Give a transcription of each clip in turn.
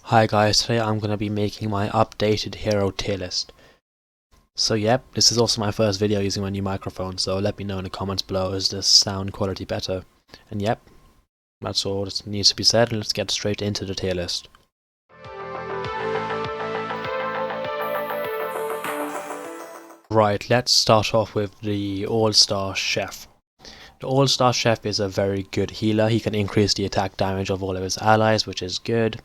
Hi guys, today I'm going to be making my updated hero tier list. So yep, this is also my first video using my new microphone, so let me know in the comments below, is the sound quality better? And yep, that's all that needs to be said, and let's get straight into the tier list. Right, let's start off with the AllStar Chef. The AllStar Chef is a very good healer. He can increase the attack damage of all of his allies, which is good.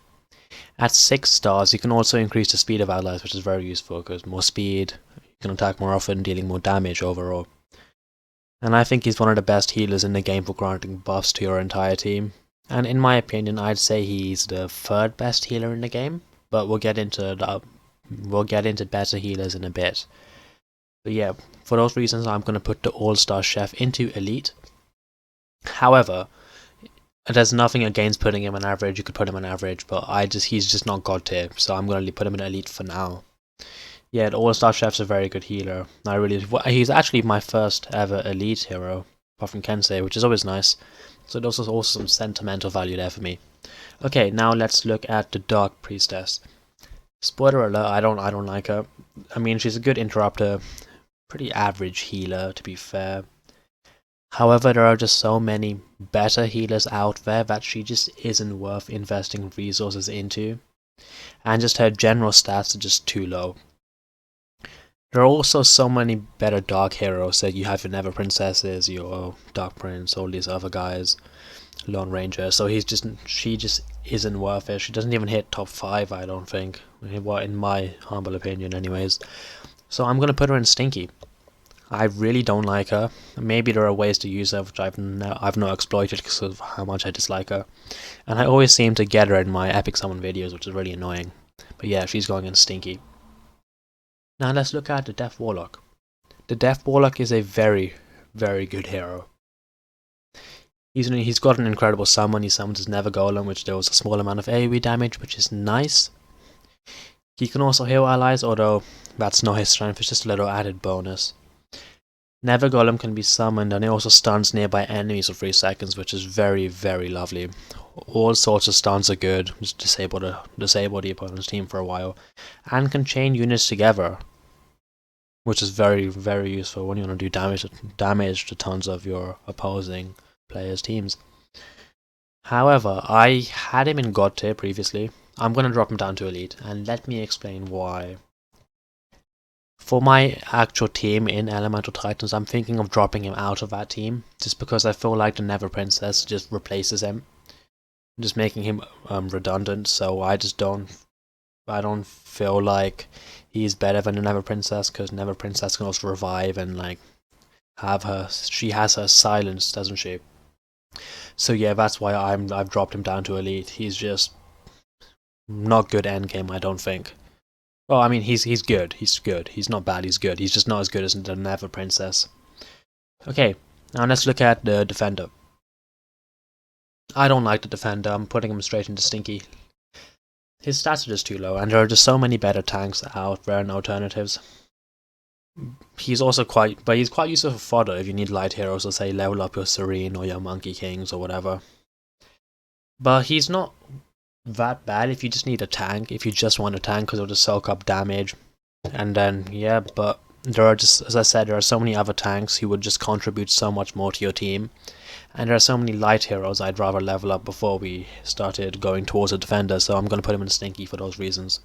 At 6 stars, you can also increase the speed of allies, which is very useful because more speed, you can attack more often, dealing more damage overall. And I think he's one of the best healers in the game for granting buffs to your entire team. And in my opinion, I'd say he's the third best healer in the game, but we'll get into better healers in a bit. But yeah, for those reasons, I'm going to put the AllStar Chef into Elite. However, there's nothing against putting him on average. You could put him on average, but he's just not god tier, so I'm going to put him in Elite for now. Yeah, the AllStar Chef's a very good healer. He's actually my first ever Elite hero, apart from Kensei, which is always nice. So there's also some sentimental value there for me. Okay, now let's look at the Dark Priestess. Spoiler alert, I don't like her. I mean, she's a good interrupter, pretty average healer to be fair. However, there are just so many better healers out there that she just isn't worth investing resources into. And just her general stats are just too low. There are also so many better dark heroes, so you have your Never Princesses, your Dark Prince, all these other guys, Lone Ranger, so she just isn't worth it. She doesn't even hit top 5, I don't think, in my humble opinion anyways. So I'm gonna put her in Stinky. I really don't like her. Maybe there are ways to use her which I've not exploited because of how much I dislike her. And I always seem to get her in my Epic Summon videos, which is really annoying. But yeah, she's going in Stinky. Now let's look at the Death Warlock. The Death Warlock is a very, very good hero. He's got an incredible summon. He summons his Never Golem, which deals a small amount of AoE damage, which is nice. He can also heal allies, although that's not his strength, it's just a little added bonus. Never Golem can be summoned, and it also stuns nearby enemies for 3 seconds, which is very, very lovely. All sorts of stuns are good, just disable the opponent's team for a while, and can chain units together, which is very, very useful when you want to do damage to tons of your opposing players' teams. However, I had him in God tier previously. I'm going to drop him down to Elite, and let me explain why. For my actual team in Elemental Titans, I'm thinking of dropping him out of that team, just because I feel like the Never Princess just replaces him, just making him redundant. So I don't feel like he's better than the Never Princess, because Never Princess can also revive and like she has her silence, doesn't she? So yeah, that's why I've dropped him down to Elite. He's just not good endgame, I don't think. Well, I mean, he's good. He's good. He's not bad. He's good. He's just not as good as the Never Princess. Okay, now let's look at the Defender. I don't like the Defender. I'm putting him straight into Stinky. His stats are just too low, and there are just so many better tanks out there and alternatives. He's quite useful for fodder if you need light heroes, or say level up your Serene or your Monkey Kings or whatever. But he's not that bad if you just need a tank, if you just want a tank, because it'll just soak up damage. And then yeah, but there are just, as I said, there are so many other tanks who would just contribute so much more to your team, and there are so many light heroes I'd rather level up before we started going towards a Defender, so I'm going to put him in Stinky for those reasons.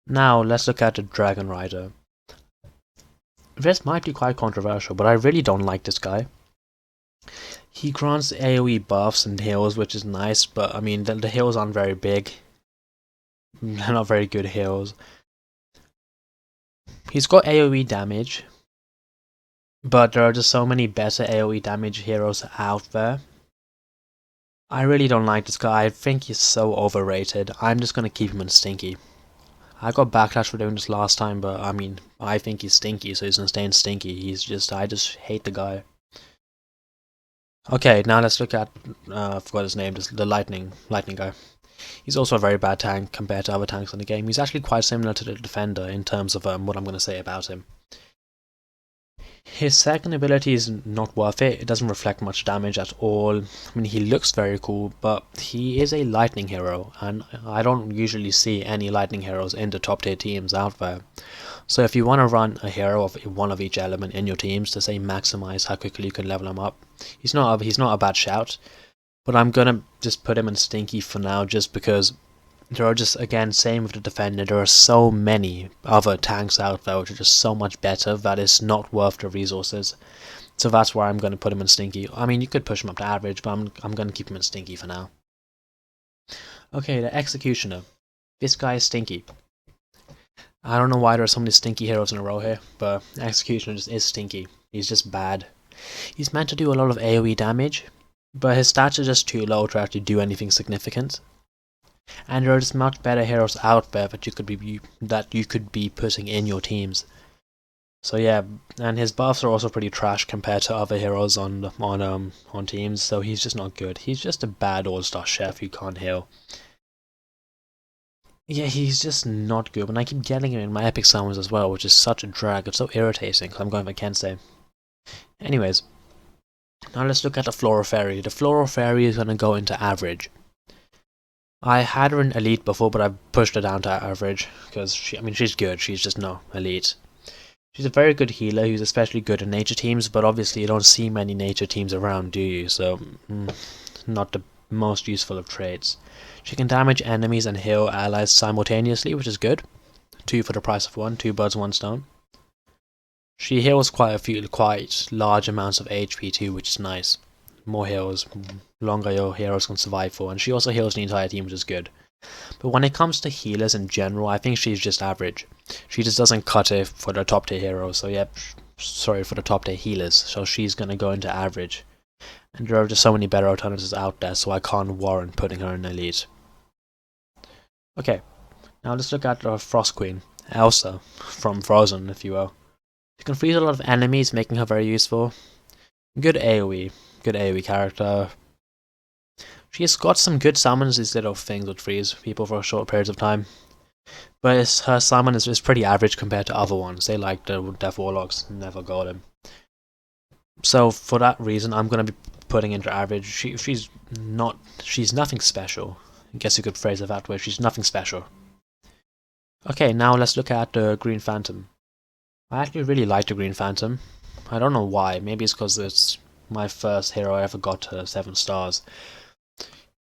Now let's look at the Dragon Rider. This might be quite controversial, but I really don't like this guy. He grants AoE buffs and heals, which is nice, but I mean, the heals aren't very big. They're not very good heals. He's got AoE damage, but there are just so many better AoE damage heroes out there. I really don't like this guy. I think he's so overrated. I'm just gonna keep him in Stinky. I got backlash for doing this last time, but I mean, I think he's stinky, so he's gonna stay in Stinky. I just hate the guy. Okay, now let's look at, I forgot his name, the lightning guy. He's also a very bad tank compared to other tanks in the game. He's actually quite similar to the Defender in terms of what I'm going to say about him. His second ability is not worth it. It doesn't reflect much damage at all. I mean, he looks very cool, but he is a lightning hero, and I don't usually see any lightning heroes in the top tier teams out there. So if you want to run a hero of one of each element in your teams to say maximize how quickly you can level him up, he's not a bad shout. But I'm gonna just put him in Stinky for now, just because there are just, again, same with the defender, there are so many other tanks out there which are just so much better that it's not worth the resources. So that's why I'm going to put him in Stinky. I mean, you could push him up to average, but I'm going to keep him in Stinky for now. Okay, the Executioner. This guy is Stinky. I don't know why there are so many Stinky heroes in a row here, but Executioner just is Stinky. He's just bad. He's meant to do a lot of AoE damage, but his stats are just too low to actually do anything significant. And there are just much better heroes out there that you could be putting in your teams. So yeah, and his buffs are also pretty trash compared to other heroes on teams. So he's just not good. He's just a bad AllStar Chef who can't heal. Yeah, he's just not good. And I keep getting him in my epic summons as well, which is such a drag. It's so irritating because I'm going for Kensei. Anyways, now let's look at the Flora Fairy. The Flora Fairy is going to go into average. I had her in elite before, but I pushed her down to average because she's good. She's just no elite. She's a very good healer who's especially good in nature teams, but obviously you don't see many nature teams around, do you? So, not the most useful of traits. She can damage enemies and heal allies simultaneously, which is good. 2 for the price of 1, 2 birds, 1 stone. She heals quite large amounts of HP too, which is nice. More heals, longer your heroes can survive for, and she also heals the entire team, which is good. But when it comes to healers in general, I think she's just average. She just doesn't cut it for the top tier heroes, so yeah, sorry, for the top tier healers, so she's gonna go into average. And there are just so many better alternatives out there, so I can't warrant putting her in elite. Okay, now let's look at the Frost Queen, Elsa, from Frozen, if you will. She can freeze a lot of enemies, making her very useful. Good AoE character. She's got some good summons, these little things that freeze people for short periods of time. But her summon is pretty average compared to other ones. They like the Death Warlocks, never got him. So for that reason, I'm going to be putting into average. She's nothing special. I guess you could phrase it that way. She's nothing special. Okay, now let's look at the Green Phantom. I actually really like the Green Phantom. I don't know why. Maybe it's because it's my first hero I ever got to 7 stars.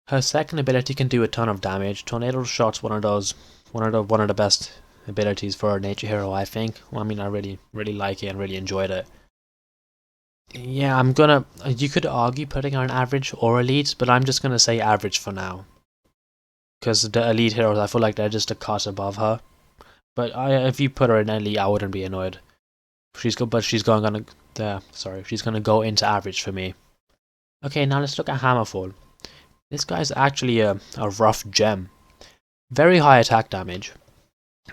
Her second ability can do a ton of damage. Tornado Shot's one of the best abilities for a nature hero, I think. Well, I mean, I really like it and really enjoyed it. Yeah, you could argue putting her in average or elite, but I'm just gonna say average for now. Because the elite heroes, I feel like they're just a cut above her. But if you put her in elite, I wouldn't be annoyed. She's gonna go into average for me. Okay, now let's look at Hammerfall. This guy's actually a rough gem. Very high attack damage.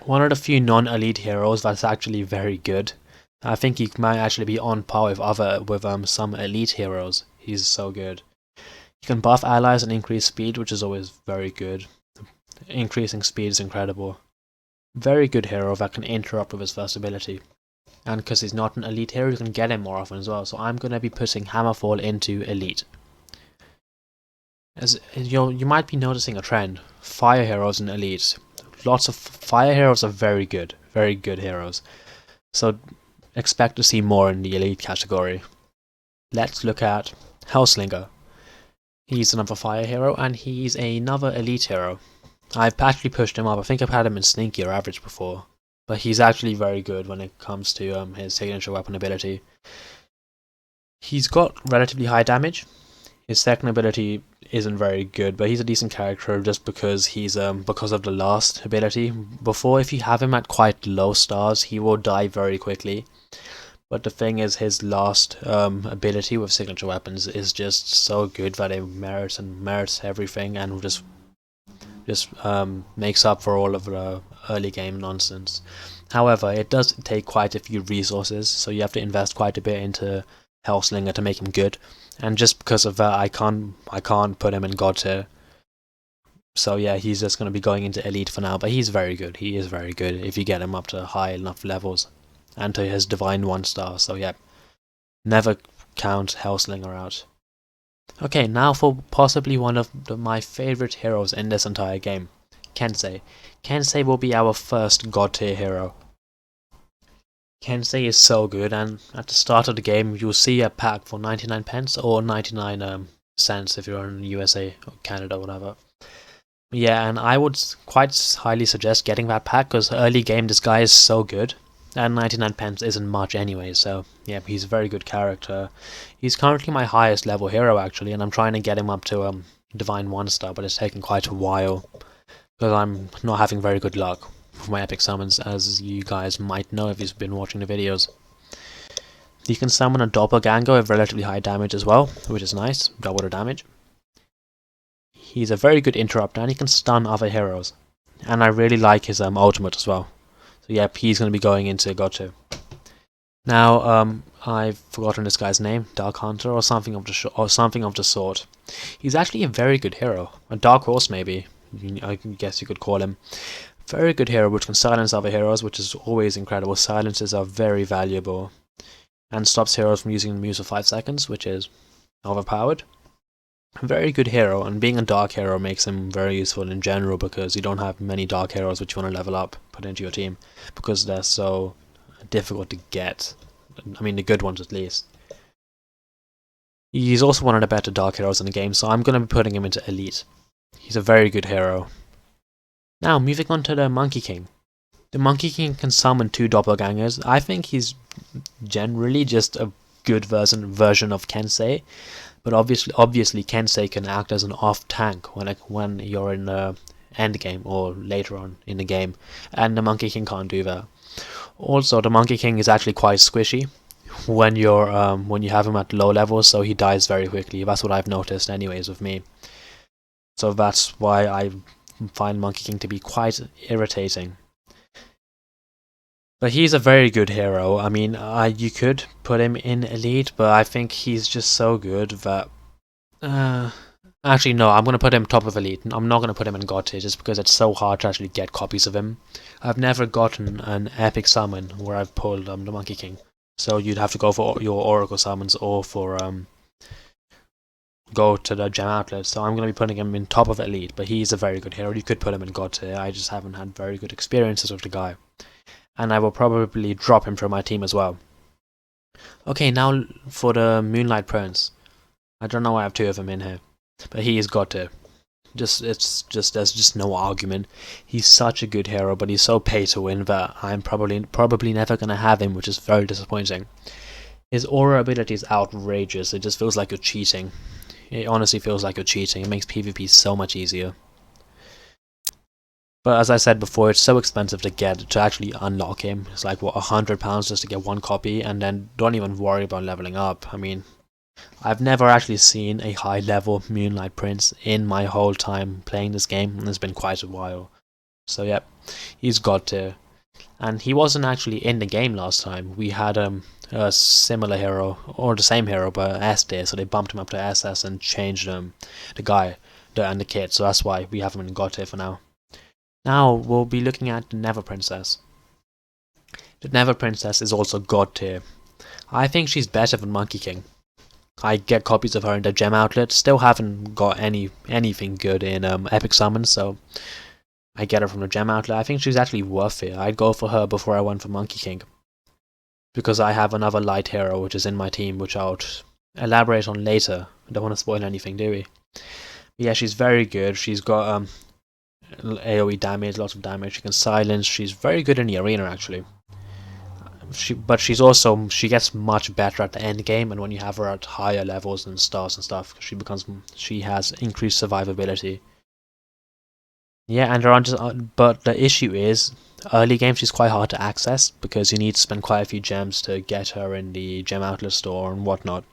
One of the few non-elite heroes that's actually very good. I think he might actually be on par with some elite heroes. He's so good. He can buff allies and increase speed, which is always very good. Increasing speed is incredible. Very good hero that can interrupt with his first ability. And because he's not an elite hero, you can get him more often as well. So I'm going to be putting Hammerfall into elite. As you might be noticing a trend. Fire heroes in elite. Lots of fire heroes are very good heroes. So expect to see more in the elite category. Let's look at Hellslinger. He's another fire hero, and he's another elite hero. I've actually pushed him up. I think I've had him in Stinky or average before. But he's actually very good when it comes to his signature weapon ability. He's got relatively high damage. His second ability isn't very good, but he's a decent character just because because of the last ability. Before, if you have him at quite low stars, he will die very quickly. But the thing is, his last ability with signature weapons is just so good that it merits everything, and just makes up for all of the early game nonsense. However, it does take quite a few resources, so you have to invest quite a bit into Hellslinger to make him good. And just because of that, I can't put him in God tier. So yeah, he's just going to be going into elite for now, but he's very good. He is very good if you get him up to high enough levels and to his divine 1 star. So yeah, Never count Hellslinger out. Okay, now for possibly one of my favorite heroes in this entire game, Kensei. Kensei will be our first god tier hero. Kensei is so good, and at the start of the game you'll see a pack for 99 pence or 99 cents if you're in the USA or Canada or whatever. Yeah, and I would quite highly suggest getting that pack, because early game this guy is so good, and 99 pence isn't much anyway, so yeah, he's a very good character. He's currently my highest level hero actually, and I'm trying to get him up to Divine 1 star, but it's taking quite a while, because I'm not having very good luck with my epic summons, as you guys might know if you've been watching the videos. You can summon a doppelganger with relatively high damage as well, which is nice, double the damage. He's a very good interrupter, and he can stun other heroes. And I really like his ultimate as well. So yep, he's going to be going into God 2. Now, I've forgotten this guy's name, Dark Hunter or something of the sort. He's actually a very good hero, a dark horse maybe, I guess you could call him. Very good hero which can silence other heroes, which is always incredible. Silences are very valuable, and stops heroes from using the Muse for 5 seconds, which is overpowered. Very good hero, and being a dark hero makes him very useful in general, because you don't have many dark heroes which you want to level up, put into your team, because they're so difficult to get. I mean, the good ones at least. He's also one of the better dark heroes in the game, so I'm going to be putting him into Elite. He's a very good hero. Now, moving on to the Monkey King. The Monkey King can summon 2 doppelgangers. I think he's generally just a good version of Kensei, but obviously Kensei can act as an off tank when you're in the end game or later on in the game, and the Monkey King can't do that. Also, the Monkey King is actually quite squishy when you have him at low levels, so he dies very quickly. That's what I've noticed anyways with me. So that's why I find Monkey King to be quite irritating. But he's a very good hero. I mean, you could put him in Elite, but I think he's just so good that... actually, no, I'm going to put him top of Elite. I'm not going to put him in God tier, just because it's so hard to actually get copies of him. I've never gotten an epic summon where I've pulled the Monkey King. So you'd have to go for your Oracle summons, or for go to the gem outlet. So I'm going to be putting him in top of Elite, but he's a very good hero. You could put him in God tier. I just haven't had very good experiences with the guy, and I will probably drop him from my team as well. Okay, now for the Moonlight Prince. I don't know why I have 2 of them in here, but he is God tier. There's just no argument. He's such a good hero, but he's so pay to win that I'm probably never gonna have him, which is very disappointing. His aura ability is outrageous. It just feels like you're cheating. It honestly feels like you're cheating. It makes PvP so much easier. But as I said before, it's so expensive to actually unlock him. It's like, what, £100 just to get 1 copy, and then don't even worry about leveling up. I mean, I've never actually seen a high level Moonlight Prince in my whole time playing this game, and it's been quite a while. So yep, he's God tier. And he wasn't actually in the game last time. We had a similar hero, or the same hero, but S tier, so they bumped him up to SS and changed the guy and the kit, so that's why we have him in God tier for now. Now we'll be looking at the Nether Princess. The Nether Princess is also God tier. I think she's better than Monkey King. I get copies of her in the gem outlet. Still haven't got anything good in epic summons, so I get her from the gem outlet. I think she's actually worth it. I'd go for her before I went for Monkey King, because I have another light hero which is in my team, which I'll elaborate on later. I don't want to spoil anything, do we? But yeah, she's very good. She's got AoE damage, lots of damage. She can silence. She's very good in the arena actually. But she gets much better at the end game, and when you have her at higher levels and stars and stuff, she has increased survivability. Yeah, and but the issue is, early game she's quite hard to access, because you need to spend quite a few gems to get her in the gem outlet store and whatnot.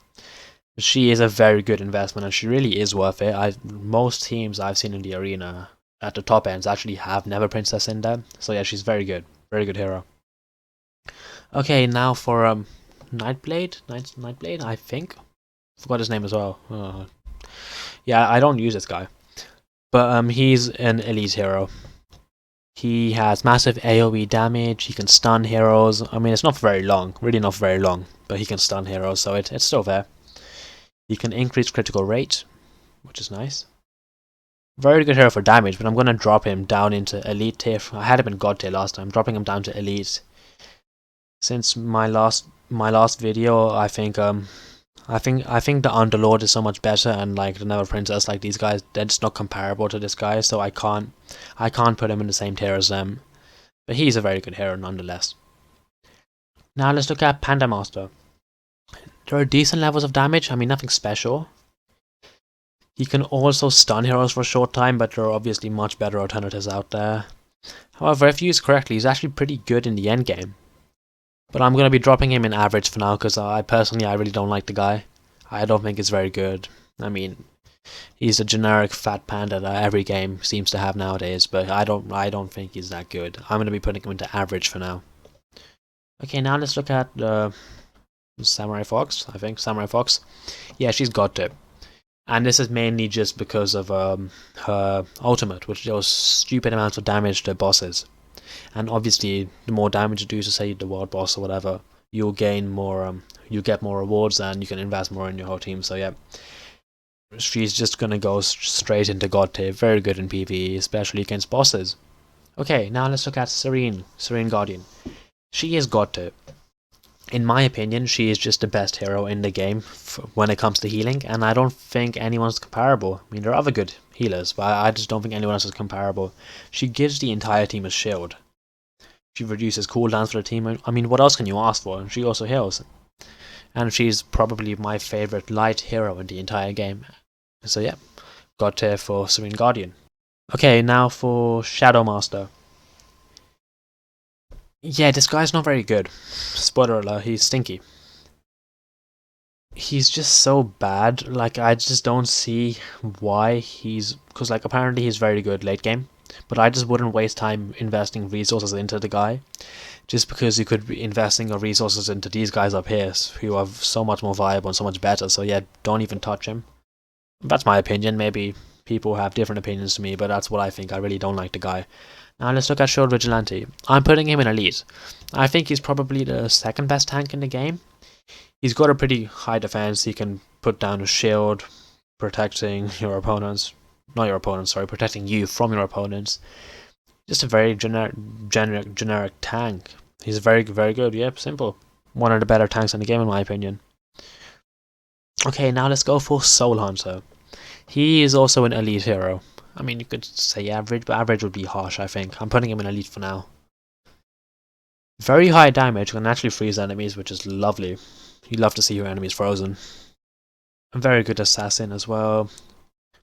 But she is a very good investment, and she really is worth it. Most teams I've seen in the arena at the top ends actually have Nether Princess in them, so yeah, she's very good hero. Okay, now for Nightblade, I think. Forgot his name as well. Yeah, I don't use this guy, but he's an elite hero. He has massive AoE damage, he can stun heroes. I mean, it's not very long, really not very long, but he can stun heroes, so it's still there. He can increase critical rate, which is nice. Very good hero for damage, but I'm going to drop him down into elite tier. I had him in god tier last time, dropping him down to elite. Since my last video, I think the Underlord is so much better, and like the Never Princess, like these guys, they're just not comparable to this guy, so I can't put him in the same tier as them. But he's a very good hero nonetheless. Now let's look at Panda Master. There are decent levels of damage, I mean nothing special. He can also stun heroes for a short time, but there are obviously much better alternatives out there. However, if used correctly, he's actually pretty good in the end game. But I'm going to be dropping him in average for now, because I really don't like the guy. I don't think he's very good. I mean, he's a generic fat panda that every game seems to have nowadays, but I don't think he's that good. I'm going to be putting him into average for now. Okay, now let's look at Samurai Fox, I think. Samurai Fox. Yeah, she's got to. And this is mainly just because of her ultimate, which deals stupid amounts of damage to bosses. And obviously, the more damage you do to, say, the world boss or whatever, you'll gain more, you get more rewards, and you can invest more in your whole team. So yeah, she's just gonna go straight into god tier. Very good in PvE, especially against bosses. Okay, now let's look at Serene Guardian. She is god tier. In my opinion, she is just the best hero in the game when it comes to healing, and I don't think anyone's comparable. I mean, there are other good healers, but I just don't think anyone else is comparable. She gives the entire team a shield. She reduces cooldowns for the team. I mean, what else can you ask for? She also heals. And she's probably my favorite light hero in the entire game. So yeah, god tier for Serene Guardian. Okay, now for Shadow Master. Yeah, this guy's not very good. Spoiler alert, he's stinky. He's just so bad. Like, I just don't see why he's... Because, like, apparently he's very good late game. But I just wouldn't waste time investing resources into the guy. Just because you could be investing your resources into these guys up here, who are so much more viable and so much better. So yeah, don't even touch him. That's my opinion. Maybe people have different opinions to me, but that's what I think. I really don't like the guy. Now let's look at Shield Vigilante. I'm putting him in elite. I think he's probably the second best tank in the game. He's got a pretty high defense. He can put down a shield, protecting your opponents. Not your opponents, sorry, protecting you from your opponents. Just a very generic tank. He's very, very good. Yep, simple. One of the better tanks in the game, in my opinion. Okay, now let's go for Soul Hunter. He is also an elite hero. I mean, you could say average, but average would be harsh, I think. I'm putting him in elite for now. Very high damage, can actually freeze enemies, which is lovely. You love to see your enemies frozen. A very good assassin as well.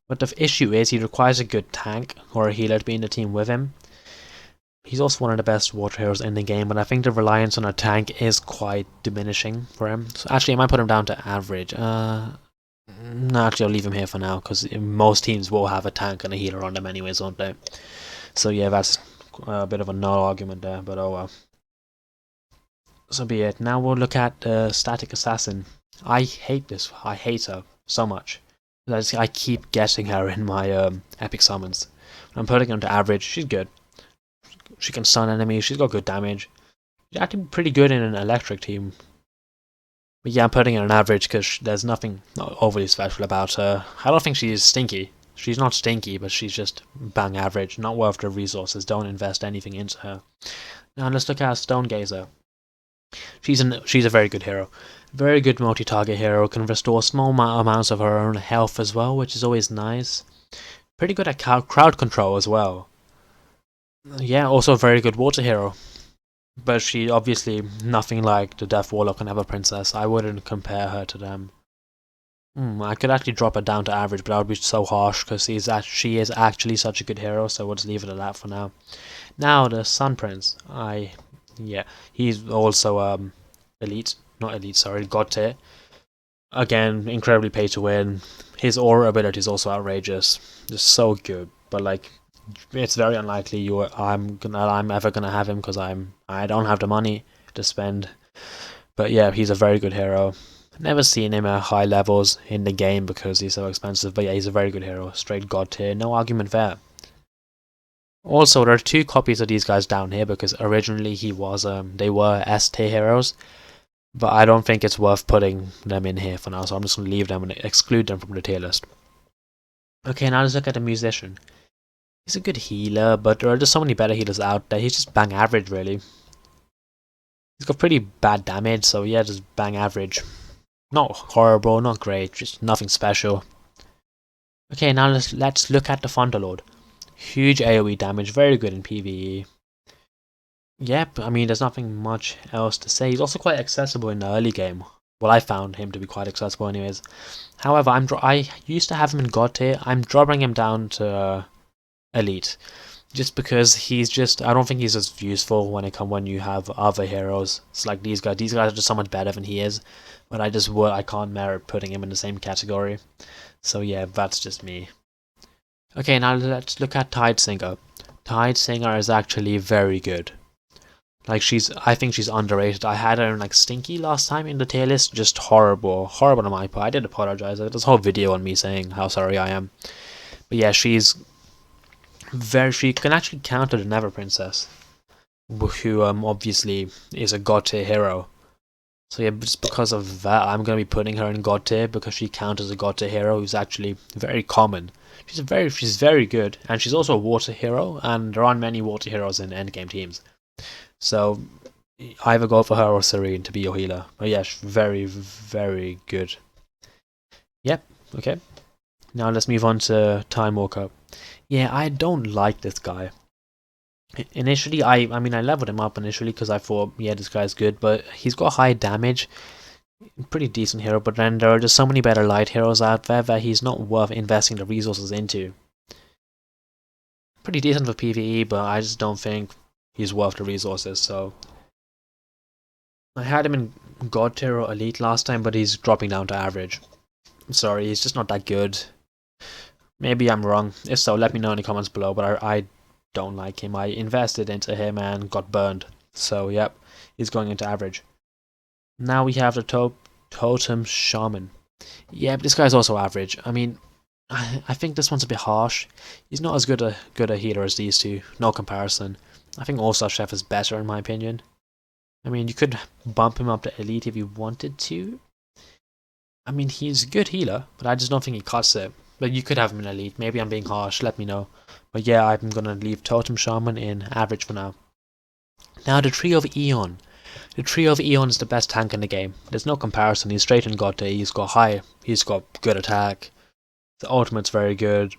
But the issue is he requires a good tank or a healer to be in the team with him. He's also one of the best water heroes in the game, but I think the reliance on a tank is quite diminishing for him. So actually, I might put him down to average. No, actually, I'll leave him here for now, because most teams will have a tank and a healer on them anyways, won't they? So yeah, that's a bit of a no argument there, but oh well. So be it. Now we'll look at the Static Assassin. I hate this. I hate her so much. I keep getting her in my epic summons. I'm putting her to average. She's good. She can stun enemies. She's got good damage. She's actually pretty good in an electric team. But yeah, I'm putting her on average because there's nothing overly special about her. I don't think she's stinky. She's not stinky, but she's just bang average. Not worth the resources. Don't invest anything into her. Now let's look at Stonegazer. She's a very good hero. Very good multi-target hero. Can restore small amounts of her own health as well, which is always nice. Pretty good at crowd control as well. Yeah, also a very good water hero. But she obviously nothing like the Death Warlock and Ever Princess. I wouldn't compare her to them. I could actually drop her down to average, but that would be so harsh because she is actually such a good hero. So we'll just leave it at that for now. Now the Sun Prince. Yeah, he's also elite. Not elite, sorry, god tier. Again, incredibly pay to win. His aura ability is also outrageous. Just so good. But like, it's very unlikely I'm ever gonna have him because I don't have the money to spend. But yeah, he's a very good hero. Never seen him at high levels in the game because he's so expensive. But yeah, he's a very good hero. Straight god tier. No argument there. Also, there are two copies of these guys down here because originally they were S tier heroes, but I don't think it's worth putting them in here for now, so I'm just going to leave them and exclude them from the tier list. Okay, now let's look at the musician. He's a good healer, but there are just so many better healers out there. He's just bang average, really. He's got pretty bad damage, so yeah, just bang average. Not horrible, not great, just nothing special. Okay, now let's look at the Underlord. Huge AoE damage, very good in PvE. Yep, I mean, there's nothing much else to say. He's also quite accessible in the early game. Well, I found him to be quite accessible anyways. However, I used to have him in God tier. I'm dropping him down to Elite. Just because I don't think he's as useful when you have other heroes. It's like these guys are just so much better than he is. But I can't merit putting him in the same category. So yeah, that's just me. Okay, now let's look at Tidesinger. Tidesinger is actually very good. Like I think she's underrated. I had her in like Stinky last time in the tier list. Just horrible on my part. I did apologize. There's a whole video on me saying how sorry I am. But yeah, she can actually counter the Never Princess, who obviously is a god tier hero. So yeah, just because of that, I'm gonna be putting her in god tier because she counters a god tier hero who's actually very common. She's very good, and she's also a water hero, and there aren't many water heroes in endgame teams. So either go for her or Serene to be your healer. But yeah, she's very good. Yep, okay. Now let's move on to Timewalker. Yeah, I don't like this guy. Initially, I mean, I leveled him up initially because I thought, yeah, this guy's good, but he's got high damage. Pretty decent hero, but then there are just so many better light heroes out there that he's not worth investing the resources into. Pretty decent for PvE, but I just don't think he's worth the resources, so I had him in God tier or Elite last time, but he's dropping down to average. I'm sorry, he's just not that good. Maybe I'm wrong. If so, let me know in the comments below, but I don't like him. I invested into him and got burned. So, yep, he's going into average. Now we have the Totem Shaman. Yeah, but this guy's also average. I mean, I think this one's a bit harsh. He's not as good a healer as these two. No comparison. I think AllStar Chef is better in my opinion. I mean, you could bump him up to Elite if you wanted to. I mean, he's a good healer, but I just don't think he cuts it. But you could have him in Elite. Maybe I'm being harsh, let me know. But yeah, I'm gonna leave Totem Shaman in average for now. Now the Tree of Eon. The Tree of Eon is the best tank in the game. There's no comparison. He's straight in God tier. He's got good attack. The ultimate's very good.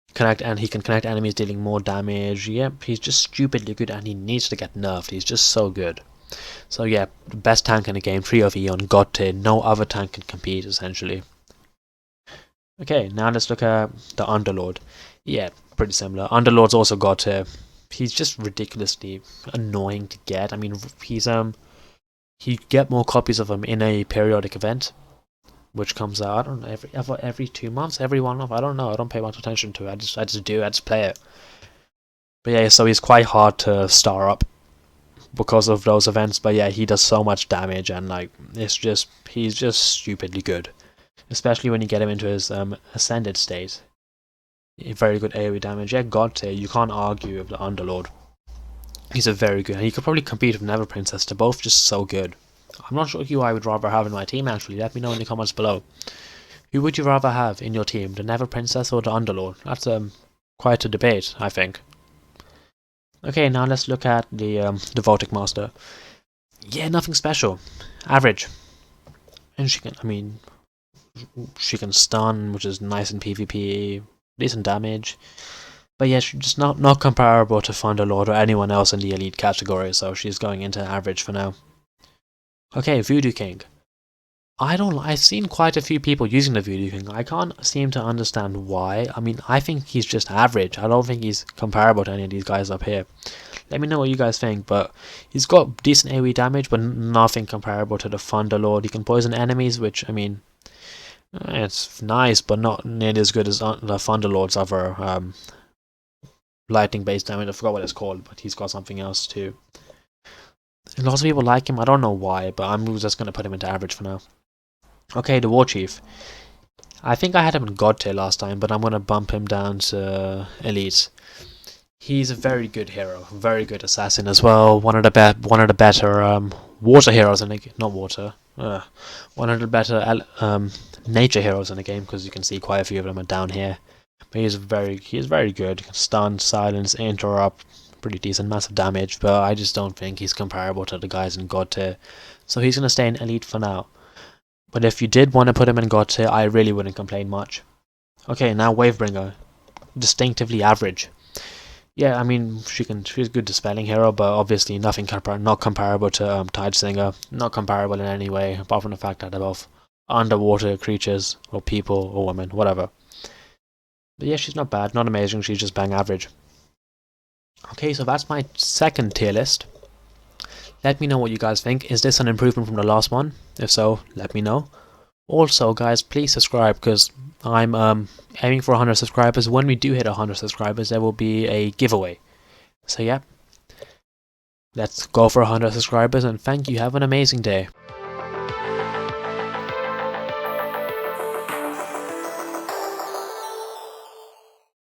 He can connect enemies dealing more damage. Yep, he's just stupidly good and he needs to get nerfed. He's just so good. So yeah, the best tank in the game, Tree of Eon, God tier. No other tank can compete essentially. Okay, now let's look at the Underlord. Yeah, pretty similar. Underlord's also God tier. He's just ridiculously annoying to get. I mean, you get more copies of him in a periodic event, which comes out, I don't know, every 2 months, every 1 month. I don't know. I don't pay much attention to it. I just play it. But yeah, so he's quite hard to star up because of those events. But yeah, he does so much damage, and like he's just stupidly good, especially when you get him into his ascended state. Very good AoE damage. Yeah, God tier. You can't argue with the Underlord. He's a very good. And he could probably compete with Never Princess. They're both just so good. I'm not sure who I would rather have in my team actually. Let me know in the comments below. Who would you rather have in your team? The Never Princess or the Underlord? That's quite a debate, I think. Okay, now let's look at the Voltic Master. Yeah, nothing special. Average. And she can stun, which is nice in PvP. Decent damage. But yeah, she's just not comparable to Underlord or anyone else in the Elite category, so she's going into average for now. Okay, Voodoo King. I've seen quite a few people using the Voodoo King. I can't seem to understand why. I mean, I think he's just average. I don't think he's comparable to any of these guys up here. Let me know what you guys think, but he's got decent AoE damage, but nothing comparable to the Underlord. He can poison enemies, which, I mean, it's nice, but not nearly as good as the Underlord's other lightning-based damage. I forgot what it's called, but he's got something else too. Lots of people like him. I don't know why, but I'm just going to put him into average for now. Okay, the Warchief. I think I had him in God tier last time, but I'm going to bump him down to Elite. He's a very good hero, very good assassin as well. One of the better water heroes in the not water. One of the better nature heroes in the game, because you can see quite a few of them are down here. But he's very good. Stun, silence, interrupt, pretty decent, massive damage. But I just don't think he's comparable to the guys in God tier. So he's gonna stay in elite for now. But if you did want to put him in God tier, I really wouldn't complain much. Okay, now Wavebringer, distinctively average. Yeah, I mean, she's a good dispelling hero, but obviously not comparable to Tidesinger, not comparable in any way, apart from the fact that they're both underwater creatures, or people, or women, whatever. But yeah, she's not bad, not amazing, she's just bang average. Okay, so that's my second tier list. Let me know what you guys think. Is this an improvement from the last one? If so, let me know. Also, guys, please subscribe, because I'm aiming for 100 subscribers. When we do hit 100 subscribers, there will be a giveaway. So yeah, let's go for 100 subscribers, and thank you. Have an amazing day.